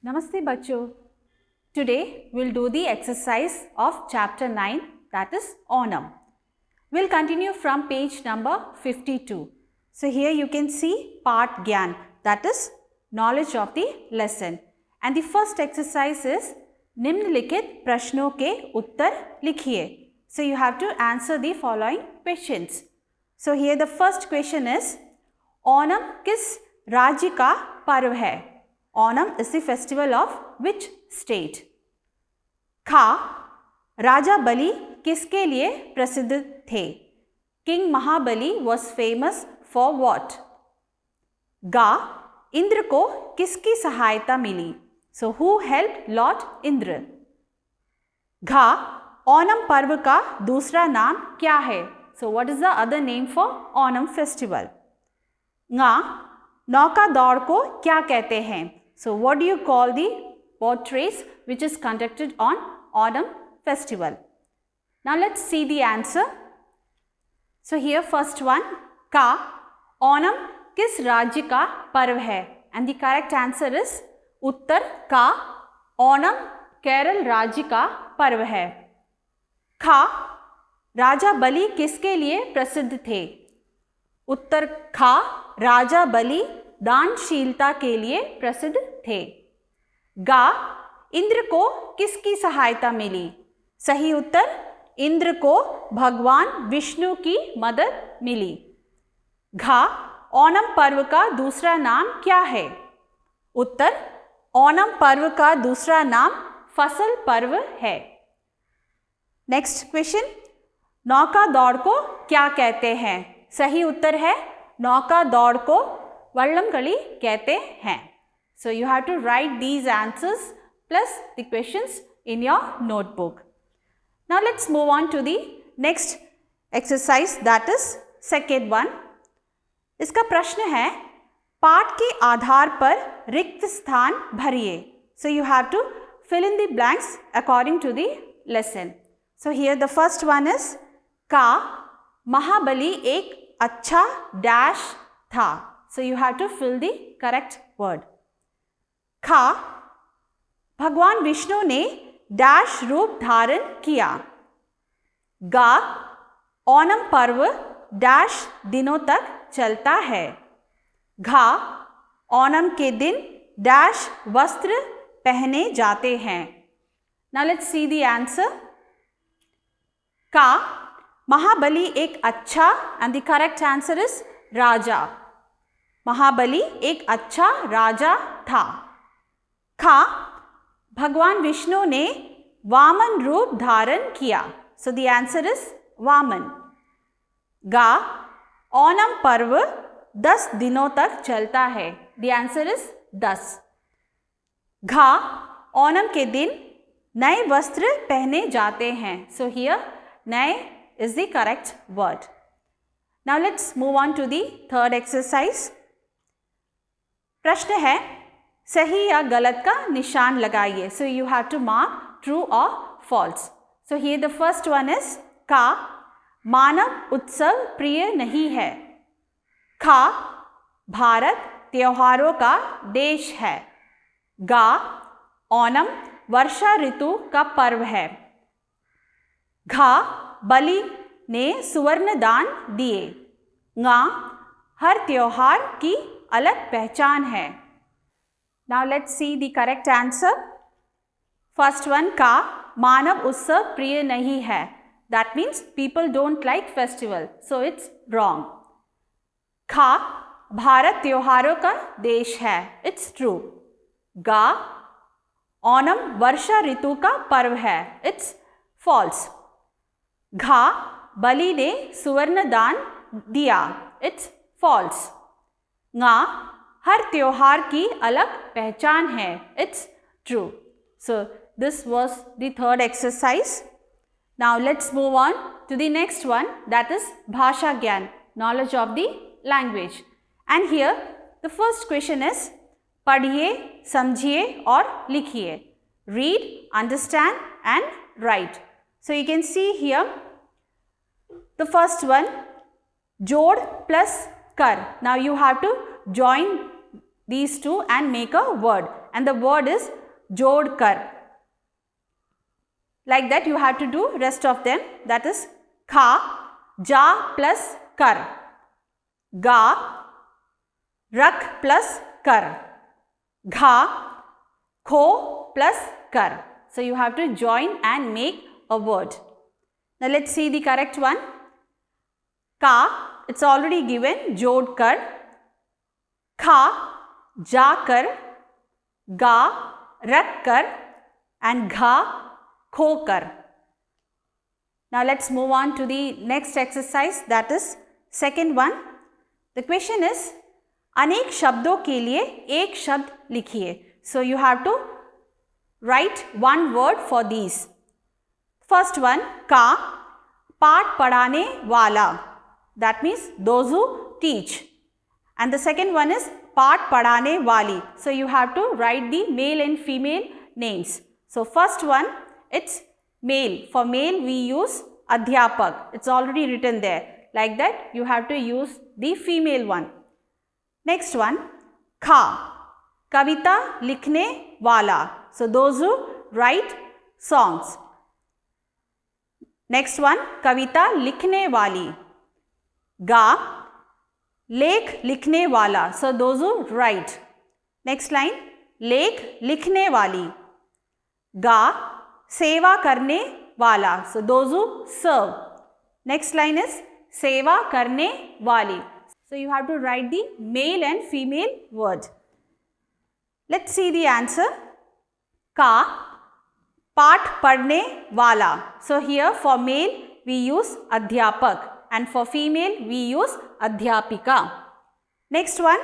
Namaste bachcho. Today we'll do the exercise of chapter 9, that is Onam. We'll continue from page number 52. So here you can see part Gyan, that is knowledge of the lesson. And the first exercise is निम्नलिखित प्रश्नों के उत्तर लिखिए. So you have to answer the following questions. So here the first question is, Onam किस राज्य का पर्व है? Onam is the festival of which state? खा, राजा बलि किसके लिए प्रसिद्ध थे? King Mahabali was famous for what? गा, इंद्र को किसकी सहायता मिली? So who helped Lord Indra? घा, ओणम पर्व का दूसरा नाम क्या है? So what is the other name for Onam festival? ङा, नौका दौड़ को क्या कहते हैं? So what do you call the boat race which is conducted on Onam festival? Now let's see the answer. So here first one, का ओणम किस राज्य का पर्व है? And the correct answer is उत्तर का ओणम केरल राज्य का पर्व है. खा, राजा बलि किसके लिए प्रसिद्ध थे? उत्तर खा, राजा बलि दानशीलता के लिए प्रसिद्ध थे. गा, इंद्र को किसकी सहायता मिली? सही उत्तर, इंद्र को भगवान विष्णु की मदद मिली. घा, ओणम पर्व का दूसरा नाम क्या है? उत्तर, ओणम पर्व का दूसरा नाम फसल पर्व है. नेक्स्ट क्वेश्चन, नौका दौड़ को क्या कहते हैं? सही उत्तर है, नौका दौड़ को वल्लमकली कहते हैं. So you have to write these answers plus the questions in your notebook. Now let's move on to the next exercise, that is second one. इसका प्रश्न है, पाठ के आधार पर रिक्त स्थान भरिए. So you have to fill in the blanks according to the lesson. So here the first one is, का महाबली एक अच्छा डैश था. So you have to fill the correct word. खा, भगवान विष्णु ने डैश रूप धारण किया. गा, ओणम पर्व डैश दिनों तक चलता है. घा, ओणम के दिन डैश वस्त्र पहने जाते हैं. Now let's see the answer. का, महाबली एक अच्छा, and the correct answer is राजा. महाबली एक अच्छा राजा था. खा, भगवान विष्णु ने वामन रूप धारण किया. So the answer is Vaman. गा, ओणम पर्व 10 दिनों तक चलता है. The answer is 10. घा, ओणम के दिन नए वस्त्र पहने जाते हैं. So here नए is the correct word. Now let's move on to the third exercise. प्रश्न है, सही या गलत का निशान लगाइए. So you have to mark true or false. So here the first one is, का मानव उत्सव प्रिय नहीं है. खा, भारत त्योहारों का देश है. गा, ओणम वर्षा ऋतु का पर्व है. घा, बलि ने सुवर्ण दान दिए. ङा, हर त्योहार की अलग पहचान है. Now let's see the correct answer. First one, का मानव उत्सव प्रिय नहीं है. That means people don't like festival. So it's wrong. खा, भारत त्योहारों का देश है. It's true. गा, ओणम वर्षा ऋतु का पर्व है. It's false. घा, बलि ने सुवर्ण दान दिया. It's false. ङा, हर त्योहार की अलग पहचान है. It's true. So this was the third exercise. Now let's move on to the next one, that is Bhasha Gyan, knowledge of the language. And here the first question is, पढ़िए, समझिए और लिखिए. Read, understand and write. So you can see here the first one, जोड़ plus कर. Now you have to join these two and make a word. and the word is jod kar. Like that you have to do rest of them. That is kha, ja plus kar, ga, rak plus kar, gha, kho plus kar. So you have to join and make a word. Now let's see the correct one. Ka, it's already given, jod kar, kha, ja kar, ga, rak kar, and gha, kho kar. Now let's move on to the next exercise, that is second one. The question is, अनेक शब्दों के लिए एक शब्द लिखिए. So you have to write one word for these. First one, का, पाठ पढ़ाने वाला. That means those who teach. And the second one is पाठ पढ़ाने वाली. So you have to write the male and female names. So first one, it's male. For male we use adhyapak. It's already written there. Like that you have to use the female one. Next one, kha, kavita likhne wala. So those who write songs. Next one, kavita likhne wali. Ga, lekh likhne wala. So those who write. Next line, lekh likhne wali. Ga, सेवा करने वाला. So those who serve. Next line is सेवा करने वाली. So you have to write the male and female word. Let's see the answer. का, पाठ पढ़ने वाला. So here for male we use अध्यापक and for female we use अध्यापिका. Next one,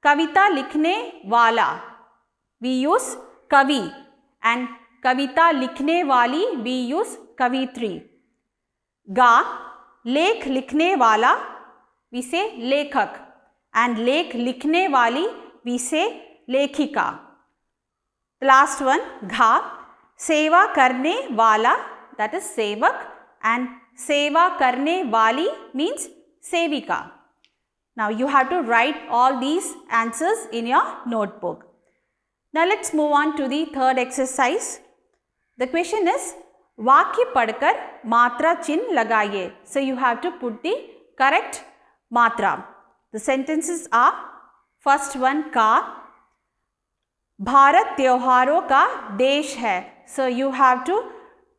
कविता लिखने वाला. We use कवि and कविता लिखने वाली we use कवित्री. गा, लेख लिखने वाला we say लेखक and लेख लिखने वाली we say लेखिका. The last one, घा, सेवा करने वाला, that is सेवक, and सेवा करने वाली means सेविका. Now you have to write all these answers in your notebook. Now let's move on to the third exercise. The question is, वाक्य पढ़कर मात्रा चिन्ह लगाइए. So you have to put the correct matra. The sentences are, first one, का, भारत त्योहारों का देश है. So you have to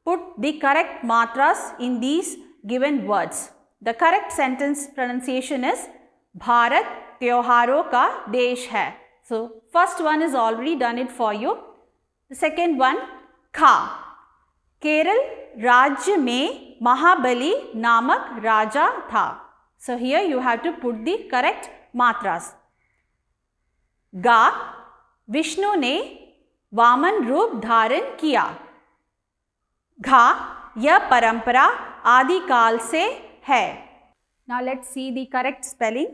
put the correct matras in these given words. The correct sentence pronunciation is Bharat त्योहारों का देश है. So first one is already done it for you. The second one, खा, केरल राज्य में महाबली नामक राजा था. So here you have to put the correct matras. गा, विष्णु ने वामन रूप धारण किया. घा, यह परंपरा आदिकाल से है. Now let's see the correct spelling.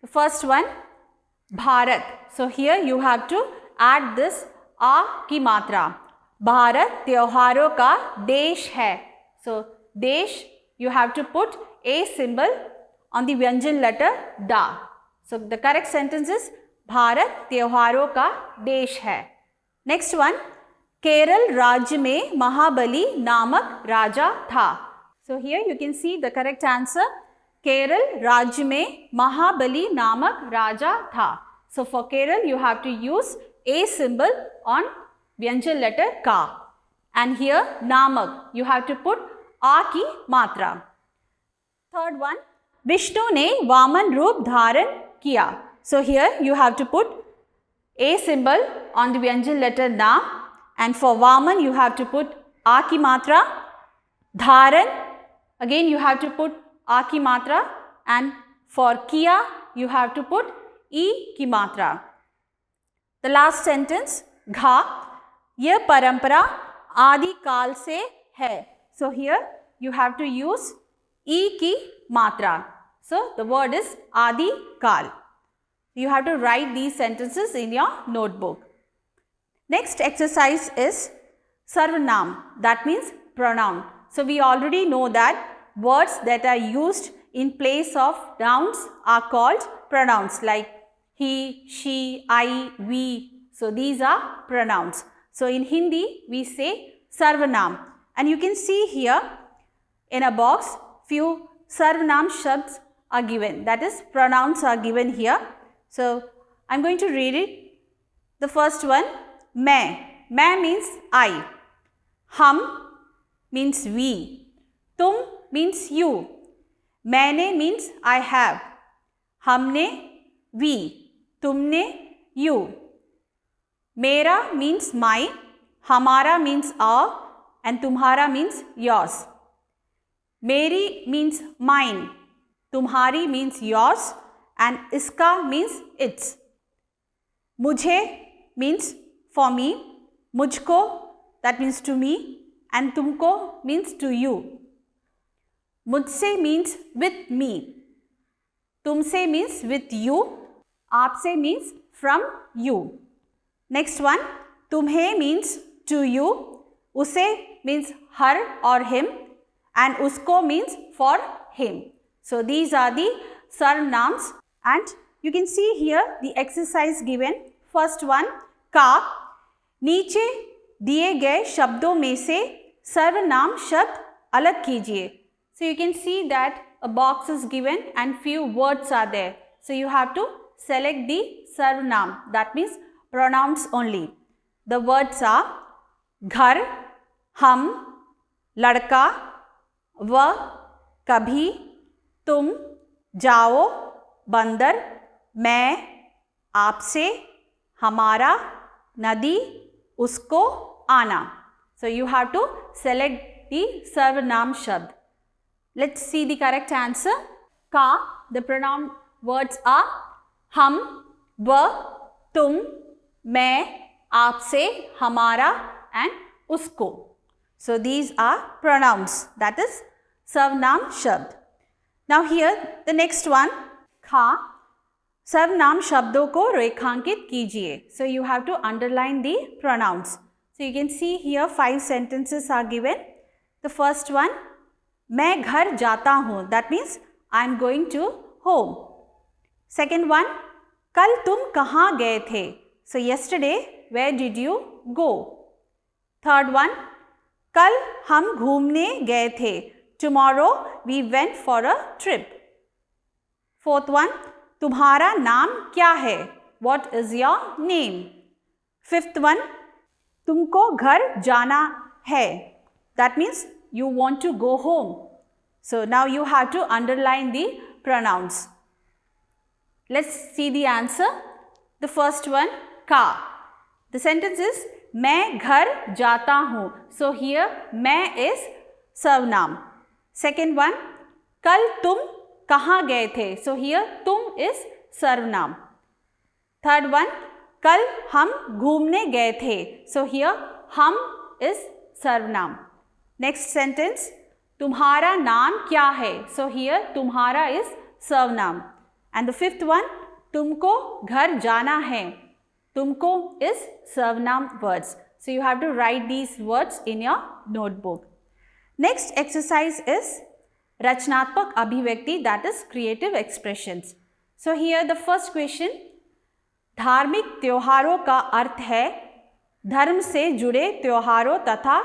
The first one, Bharat. So here you have to add this आ की मात्रा. भारत त्योहारों का देश है. So देश you have to put a symbol on the व्यंजन letter da. So the correct sentence is Bharat त्योहारों का देश है. Next one, केरल राज्य में महाबली नामक राजा था. So here you can see the correct answer. Kerala राज्य में महाबली नामक राजा था. So for Kerala you have to use a symbol on व्यंजन letter का. And here नामक you have to put आ की मात्रा. Third one, विष्णु ने वामन रूप धारण किया. So here you have to put a symbol on the व्यंजन letter ना, and for Vaman you have to put आ की मात्रा. धारण again you have to put आ की मात्रा, and for किया you have to put ई की मात्रा. The last sentence, घा, यह परंपरा आदि काल से है. So here you have to use ई की मात्रा. So the word is आदि काल. You have to write these sentences in your notebook. Next exercise is sarvanam, that means pronoun. So we already know that words that are used in place of nouns are called pronouns, like he, she, I, we. So these are pronouns. So in Hindi, we say Sarvanam. And you can see here in a box, few Sarvanam shabds are given. That is, pronouns are given here. So I'm going to read it. The first one, मैं. मैं means I. हम means we. तुम means you. मैंने means I have. हमने we. तुमने you. मेरा means my. हमारा means our. And तुम्हारा means yours. मेरी means mine. तुम्हारी means yours. And इसका means its. मुझे means for me. मुझको that means to me. And तुमको means to you. मुझसे means with me. तुमसे means with you. आपसे means from you. Next one, तुम्हें means to you. उसे means her or him. And उसको means for him. So these are the sarvanams. And you can see here the exercise given. First one, का. नीचे दिए गए शब्दों में से सर्वनाम शब्द अलग कीजिए. So you can see that a box is given and few words are there. So you have to select the sarvanam. That means pronouns only. The words are घर, हम, लड़का, वह, कभी, तुम, जाओ, बंदर, मैं, आपसे, हमारा, नदी, उसको, आना. So you have to select the sarvanam shabd. Let's see the correct answer. का, the pronoun words are हम, वह, तुम, मैं, आपसे, हमारा and उसको. So these are pronouns, that is sarvanam shabd. Now here the next one, खा. सर्वनाम शब्दों को रेखांकित कीजिए. So you have to underline the pronouns. So you can see here 5 sentences are given. The first one, मैं घर जाता हूँ. That means I am going to home. Second one, कल तुम कहाँ गए थे. So yesterday, where did you go? Third one, कल हम घूमने गए थे. Tomorrow we went for a trip. Fourth one, तुम्हारा नाम क्या है. What is your name? Fifth one, तुमको घर जाना है. That means you want to go home. So now you have to underline the pronouns. Let's see the answer. The first one, का. The sentence is मैं घर जाता हूँ. So here मैं is सर्वनाम. Second one, कल तुम कहाँ गए थे. So here तुम is सर्वनाम. Third one, कल हम घूमने गए थे. So here हम is सर्वनाम. Next sentence, तुम्हारा नाम क्या है. So here तुम्हारा is सर्वनाम. And the fifth one, तुमको घर जाना है. तुमको is सर्वनाम words. So you have to write these words in your notebook. Next exercise is रचनात्मक अभिव्यक्ति, that is creative expressions. So here the first question, धार्मिक त्योहारों का अर्थ है धर्म से जुड़े त्योहारों तथा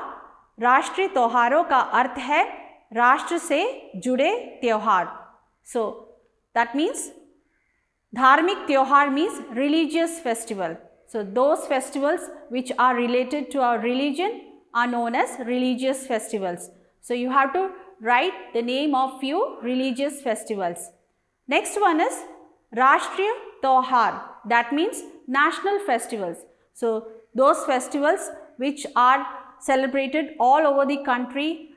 राष्ट्रीय त्योहारों का अर्थ है राष्ट्र से जुड़े त्योहार. So that means धार्मिक त्योहार means religious festival. So those festivals which are related to our religion are known as religious festivals. So you have to write the name of few religious festivals. Next one is राष्ट्रीय त्योहार. That means national festivals. So those festivals which are celebrated all over the country,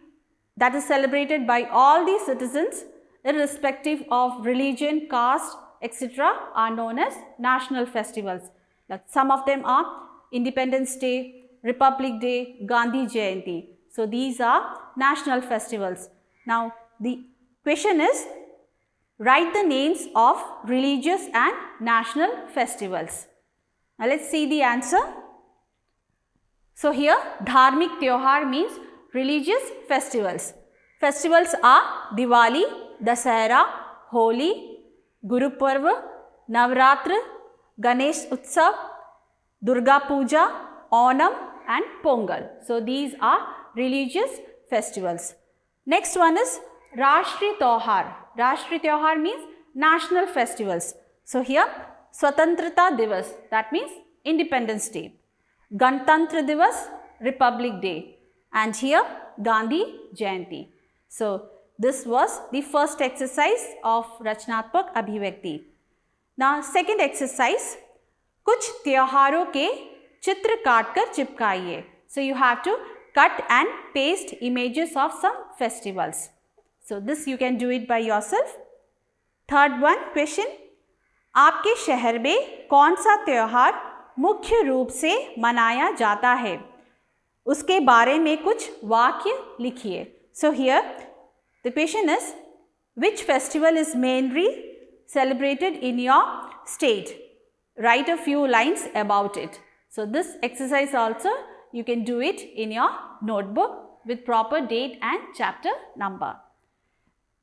that is celebrated by all the citizens irrespective of religion, caste, etc. are known as national festivals. Like some of them are Independence Day, Republic Day, Gandhi Jayanti. So these are national festivals. Now the question is, write the names of religious and national festivals. Now let's see the answer. So here धार्मिक त्योहार means religious festivals. Festivals are Diwali, Dasahara, Holi, Guru Parv, Navratri, Ganesh Utsav, Durga Puja, Onam and Pongal. So these are religious festivals. Next one is Rashtriya Tyohar. Rashtriya Tyohar means national festivals. So here Swatantrata Divas, that means Independence Day. Gantantra Divas, Republic Day. And here Gandhi Jayanti. So this was the first exercise of Rachnatmak Abhivyakti. Now second exercise, कुछ त्योहारों के चित्र काट कर चिपकाइए. So you have to cut and paste images of some festivals. So this you can do it by yourself. Third one question, आपके शहर में कौन सा त्योहार मुख्य रूप से मनाया जाता है? उसके बारे में कुछ वाक्य लिखिए. So here the question is, which festival is mainly celebrated in your state? Write a few lines about it. So this exercise also you can do it in your notebook with proper date and chapter number.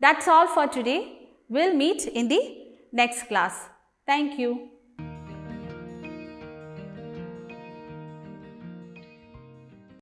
That's all for today. We'll meet in the next class. Thank you.